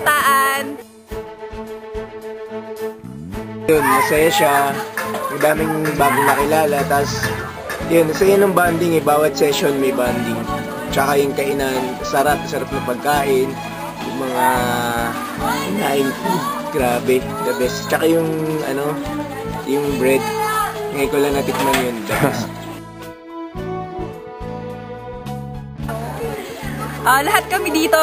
kabataan. Yun, masaya siya. Ang daming bagong nakilala. Tapos, yun, masaya ng bonding eh. Bawat session may bonding. Tsaka yung kainan, sarap ng pagkain. Yung mga inaing food, grabe, the best. Tsaka yung, yung bread. Ngayon ko lang natikman yun, the best. Lahat kami dito,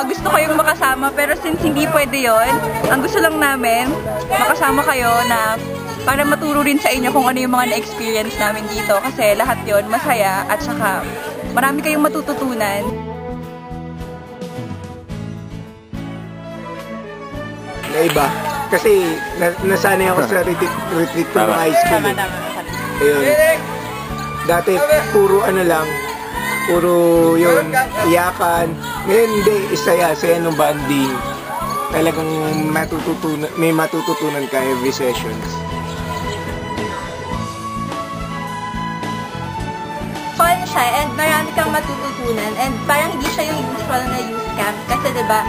gusto kayong makasama, pero since hindi pwede yon, ang gusto lang namin, makasama kayo na para maturo rin sa inyo kung ano yung mga na-experience namin dito. Kasi lahat yon masaya at saka marami kayong matututunan. Naiba. Kasi nasanay ako sa retreat ko ng high school. Ayun. Dati puro puro yun, iyakan. Ngayon hindi, saya ng bonding. Talagang may matututunan ka every sessions. Fun siya and marami kang matututunan and parang hindi siya yung usual na youth camp kasi diba,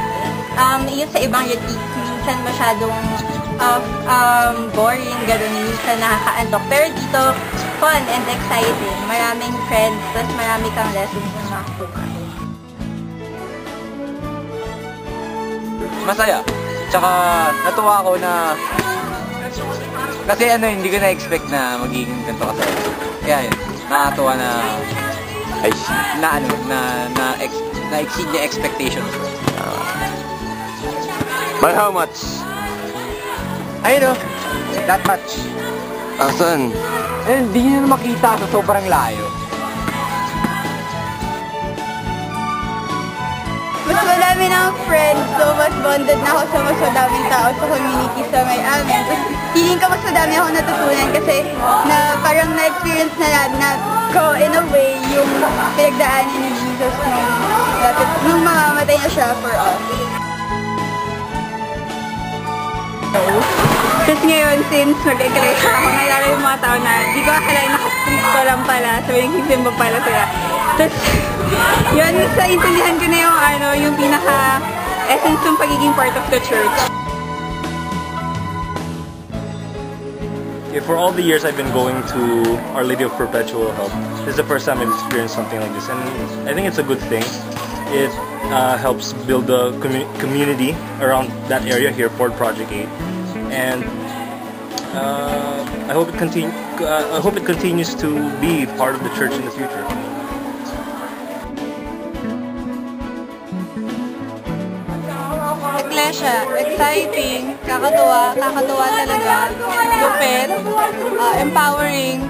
yun sa ibang retreat, minsan masyadong boring, gano'n, minsan nakaka-antok. Pero dito, fun and exciting. Maraming friends, tapos marami kang lessons na makakuha. Masaya. Tsaka natuwa ako na kasi hindi ko na-expect na magiging ganito kasaya. Kaya yun, nakakatuwa na na-exceed niya expectations. By how much? Ayun that much. Asan? Hindi nyo na makita sa sobrang layo. Mas madami ng friends, so mas bonded na ako sa mas madaming tao sa community sa may amin. Feeling ko mas madami ako natutunan kasi na parang na-experience na ko in a way yung pinagdaanan ni Jesus nung mamamatay na siya for us. Tapos ngayon, since mag-iglesia ako, nalala yung mga tao na di ko akalain nakastreet ko lang pala, sabi yung simba pala sila. Tapos, yun, sa intindihan ko na yung pinaka-essence ng pagiging part of the church. Yeah, for all the years I've been going to Our Lady of Perpetual Help, this is the first time I've experienced something like this, and I think it's a good thing. It helps build the community around that area here, Port Project 8, and I hope it continues to be part of the church in the future. Iglesia, exciting, kakatuwa talaga, lupit, empowering,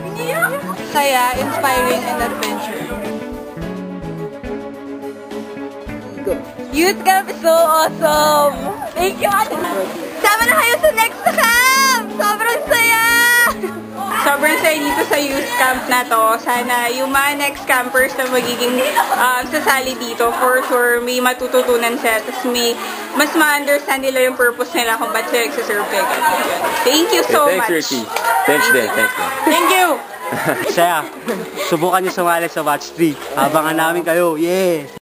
saya, inspiring, and adventure. Youth camp is so awesome! Thank you! Sama na kayo sa next camp! Sobrang saya! Sobrang saya dito sa youth camp na to. Sana yung mga next campers na magiging sasali dito, for sure may matututunan sila. Tapos mas ma-understand nila yung purpose nila kung ba't sila nagsaserve kayo. Thank you so much! Thanks, Ricky. Thanks din. Thank you! Saya, subukan niyo sumali sa Watch 3. Abangan namin kayo. Yeah!